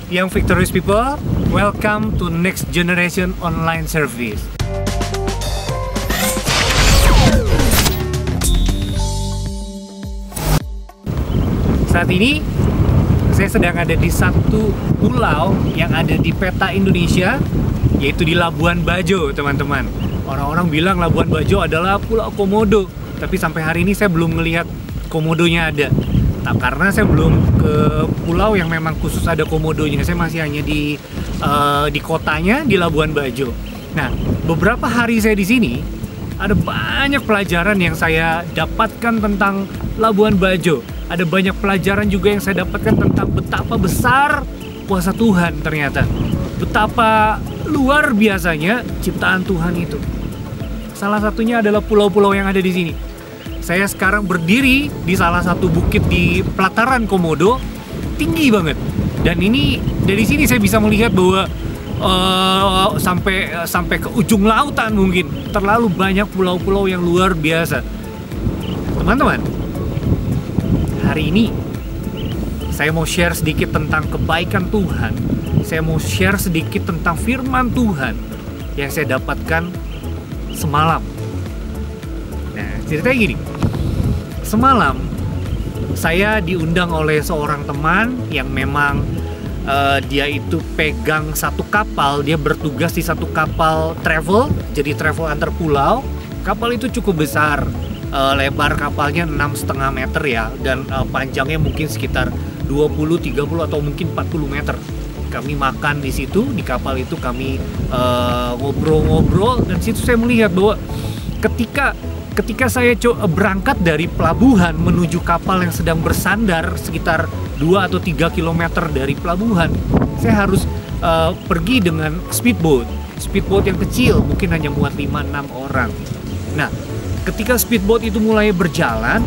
young victorious people, welcome to next generation online service. Saat ini saya sedang ada di satu pulau yang ada di peta Indonesia, yaitu di Labuan Bajo, teman-teman. Orang-orang bilang Labuan Bajo adalah Pulau Komodo, tapi sampai hari ini saya belum melihat komodonya ada. Karena saya belum ke pulau yang memang khusus ada komodonya. Saya masih hanya di kotanya di Labuan Bajo. Nah, beberapa hari saya di sini ada banyak pelajaran yang saya dapatkan tentang Labuan Bajo. Ada banyak pelajaran juga yang saya dapatkan tentang betapa besar kuasa Tuhan ternyata. Betapa luar biasanya ciptaan Tuhan itu. Salah satunya adalah pulau-pulau yang ada di sini. Saya sekarang berdiri di salah satu bukit di pelataran Komodo, tinggi banget. Dan ini dari sini saya bisa melihat bahwa sampai ke ujung lautan mungkin. Terlalu banyak pulau-pulau yang luar biasa. Teman-teman, hari ini saya mau share sedikit tentang kebaikan Tuhan. Saya mau share sedikit tentang firman Tuhan yang saya dapatkan semalam. Nah, ceritanya gini. Semalam saya diundang oleh seorang teman yang memang dia itu pegang satu kapal. Dia bertugas di satu kapal travel, jadi travel antar pulau. Kapal itu cukup besar, lebar kapalnya 6,5 meter ya, dan panjangnya mungkin sekitar 20, 30 atau mungkin 40 meter. Kami makan di situ, di kapal itu kami ngobrol-ngobrol, dan situ saya melihat bahwa ketika saya berangkat dari pelabuhan menuju kapal yang sedang bersandar sekitar 2 atau 3 km dari pelabuhan, saya harus pergi dengan speedboat yang kecil, mungkin hanya muat 5-6 orang. Nah, ketika speedboat itu mulai berjalan,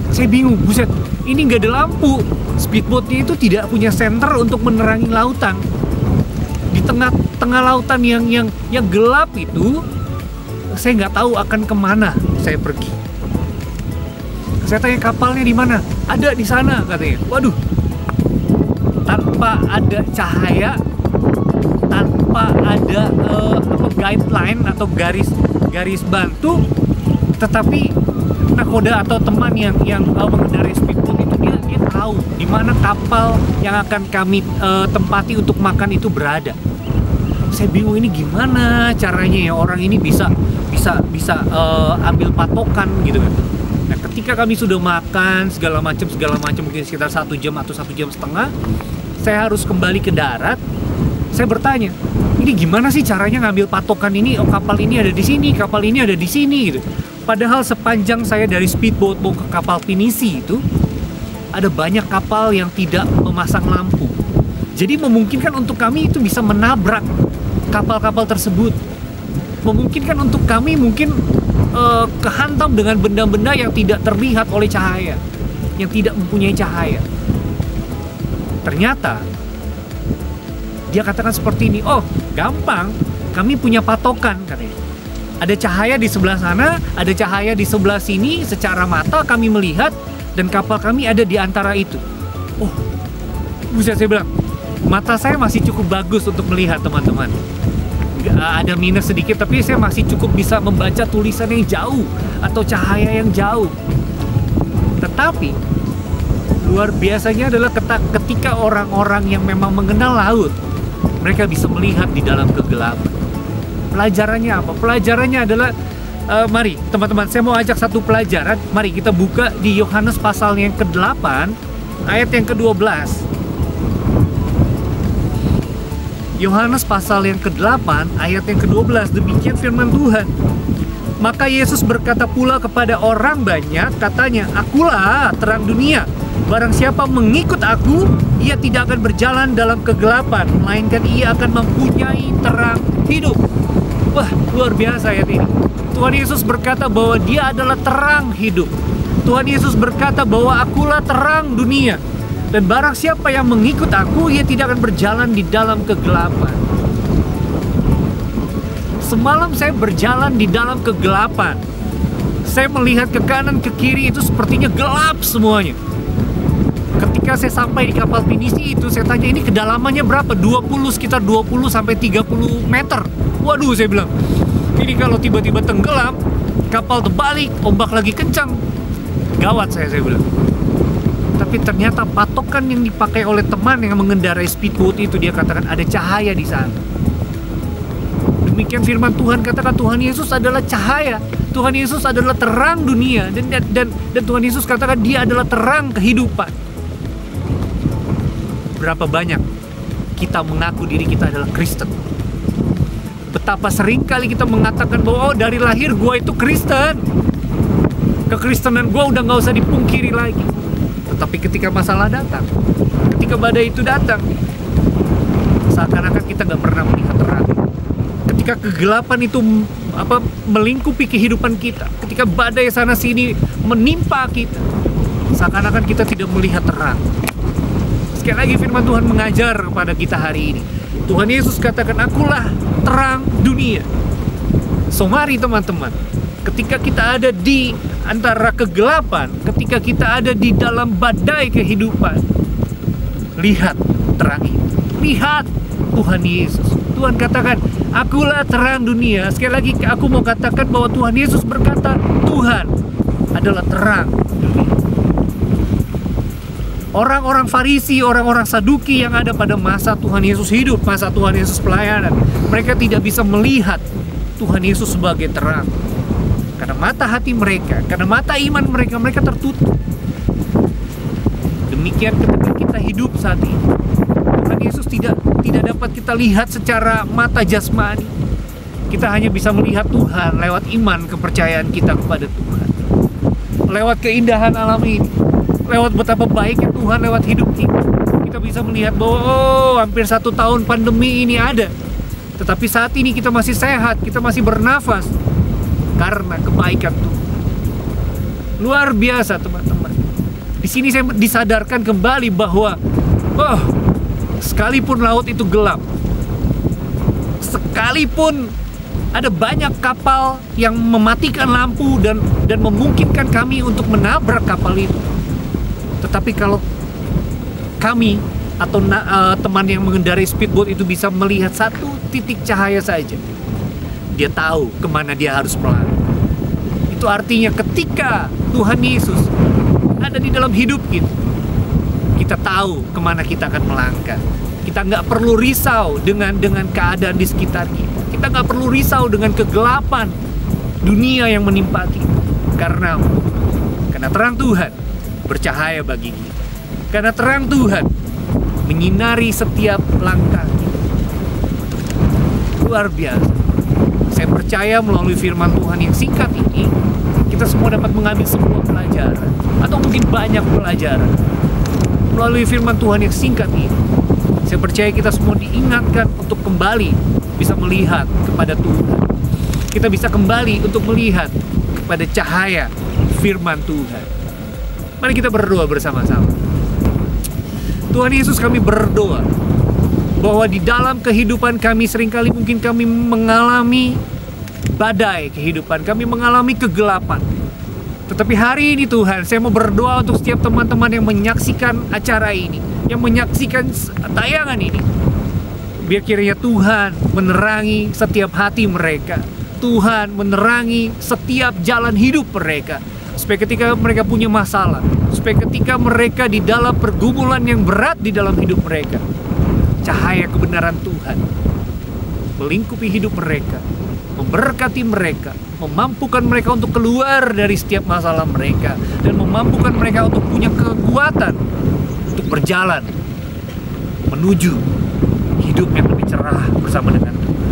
saya bingung, buset, ini nggak ada lampu. Speedboatnya itu tidak punya senter untuk menerangi lautan. Di tengah lautan yang gelap itu, saya nggak tahu akan kemana saya pergi. Saya tanya kapalnya di mana? Ada di sana katanya. Waduh, tanpa ada cahaya, tanpa ada guideline atau garis bantu, tetapi nakoda atau teman yang mengendarai speedboat itu dia tahu di mana kapal yang akan kami tempati untuk makan itu berada. Saya bingung, ini gimana caranya ya orang ini bisa ambil patokan gitu kan. Nah, ketika kami sudah makan segala macam mungkin sekitar 1 jam atau 1 jam setengah, saya harus kembali ke darat. Saya bertanya, ini gimana sih caranya ngambil patokan ini? Oh, kapal ini ada di sini, kapal ini ada di sini gitu. Padahal sepanjang saya dari speedboat mau ke kapal pinisi itu, ada banyak kapal yang tidak memasang lampu. Jadi memungkinkan untuk kami itu bisa menabrak kapal-kapal tersebut. Memungkinkan untuk kami mungkin kehantam dengan benda-benda yang tidak terlihat oleh cahaya, yang tidak mempunyai cahaya. Ternyata dia katakan seperti ini, oh gampang, kami punya patokan katanya. Ada cahaya di sebelah sana, ada cahaya di sebelah sini, secara mata kami melihat, dan kapal kami ada di antara itu. Oh, bisa saya bilang, mata saya masih cukup bagus untuk melihat, teman-teman. Ada minus sedikit, tapi saya masih cukup bisa membaca tulisan yang jauh atau cahaya yang jauh. Tetapi luar biasanya adalah ketika orang-orang yang memang mengenal laut, mereka bisa melihat di dalam kegelapan. Pelajarannya apa? Pelajarannya adalah mari teman-teman, saya mau ajak satu pelajaran. Mari kita buka di Yohanes pasal yang ke-8 ayat yang ke-12. Yohanes pasal yang ke-8 ayat yang ke-12, demikian firman Tuhan. Maka Yesus berkata pula kepada orang banyak, katanya, akulah terang dunia. Barang siapa mengikut aku, ia tidak akan berjalan dalam kegelapan, melainkan ia akan mempunyai terang hidup. Wah, luar biasa ayat ini. Tuhan Yesus berkata bahwa dia adalah terang hidup. Tuhan Yesus berkata bahwa akulah terang dunia. Dan barang siapa yang mengikut aku, ia tidak akan berjalan di dalam kegelapan. Semalam saya berjalan di dalam kegelapan. Saya melihat ke kanan ke kiri itu sepertinya gelap semuanya. Ketika ketika saya sampai di kapal pinisi itu, saya tanya, ini kedalamannya berapa? Sekitar 20 sampai 30 meter. Waduh, saya bilang, ini kalau tiba-tiba tenggelam, kapal terbalik, ombak lagi kencang, gawat saya bilang. Tapi ternyata patokan yang dipakai oleh teman yang mengendarai speedboat itu, dia katakan ada cahaya di sana. Demikian firman Tuhan katakan, Tuhan Yesus adalah cahaya. Tuhan Yesus adalah terang dunia, dan Tuhan Yesus katakan dia adalah terang kehidupan. Berapa banyak kita mengaku diri kita adalah Kristen? Betapa sering kali kita mengatakan bahwa oh, dari lahir gue itu Kristen, kekristenan gue udah gak usah dipungkiri lagi. Tetapi ketika masalah datang, ketika badai itu datang, seakan-akan kita gak pernah melihat terang. Ketika kegelapan itu melingkupi kehidupan kita, ketika badai sana sini menimpa kita, seakan-akan kita tidak melihat terang. Sekali lagi firman Tuhan mengajar kepada kita hari ini. Tuhan Yesus katakan, akulah terang dunia. So mari teman-teman, ketika kita ada di antara kegelapan, ketika kita ada di dalam badai kehidupan, lihat terang itu. Lihat Tuhan Yesus. Tuhan katakan, akulah terang dunia. Sekali lagi aku mau katakan bahwa Tuhan Yesus berkata, Tuhan adalah terang dunia. Orang-orang Farisi, orang-orang Saduki yang ada pada masa Tuhan Yesus hidup, masa Tuhan Yesus pelayanan, mereka tidak bisa melihat Tuhan Yesus sebagai terang. Karena mata hati mereka, karena mata iman mereka, mereka tertutup. Demikian ketika kita hidup saat ini, Tuhan Yesus tidak dapat kita lihat secara mata jasmani. Kita hanya bisa melihat Tuhan lewat iman, kepercayaan kita kepada Tuhan, lewat keindahan alam ini, lewat betapa baiknya Tuhan lewat hidup kita. Kita bisa melihat bahwa hampir 1 tahun pandemi ini ada, tetapi saat ini kita masih sehat, kita masih bernafas karena kebaikan Tuhan. Luar biasa teman-teman. Di sini saya disadarkan kembali bahwa sekalipun laut itu gelap, sekalipun ada banyak kapal yang mematikan lampu dan memungkinkan kami untuk menabrak kapal itu, tetapi kalau kami atau teman yang mengendarai speedboat itu bisa melihat satu titik cahaya saja, dia tahu kemana dia harus melangkah. Itu artinya ketika Tuhan Yesus ada di dalam hidup kita, kita tahu kemana kita akan melangkah. Kita nggak perlu risau dengan keadaan di sekitar kita. Kita nggak perlu risau dengan kegelapan dunia yang menimpa kita. Karena terang Tuhan bercahaya bagi kita. Karena terang Tuhan menyinari setiap langkah kita. Luar biasa. Saya percaya melalui firman Tuhan yang singkat ini, kita semua dapat mengambil sebuah pelajaran, atau mungkin banyak pelajaran. Melalui firman Tuhan yang singkat ini, saya percaya kita semua diingatkan untuk kembali bisa melihat kepada Tuhan. Kita bisa kembali untuk melihat kepada cahaya firman Tuhan. Mari kita berdoa bersama-sama. Tuhan Yesus, kami berdoa bahwa di dalam kehidupan kami seringkali mungkin kami mengalami badai kehidupan, kami mengalami kegelapan. Tetapi hari ini Tuhan, saya mau berdoa untuk setiap teman-teman yang menyaksikan acara ini, yang menyaksikan tayangan ini. Biar kiranya Tuhan menerangi setiap hati mereka. Tuhan menerangi setiap jalan hidup mereka. Supaya ketika mereka punya masalah, supaya ketika mereka di dalam pergumulan yang berat di dalam hidup mereka, cahaya kebenaran Tuhan melingkupi hidup mereka, memberkati mereka, memampukan mereka untuk keluar dari setiap masalah mereka, dan memampukan mereka untuk punya kekuatan untuk berjalan menuju hidup yang lebih cerah bersama dengan Tuhan.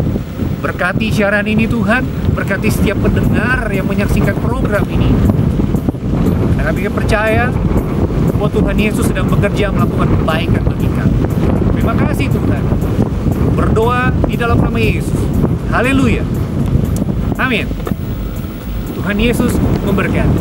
Berkati siaran ini Tuhan, berkati setiap pendengar yang menyaksikan program ini. Dan kami percaya bahwa Tuhan Yesus sedang bekerja melakukan kebaikan bagi kami. Terima kasih Tuhan. Berdoa di dalam nama Yesus. Haleluya. Amin. Tuhan Yesus memberkati.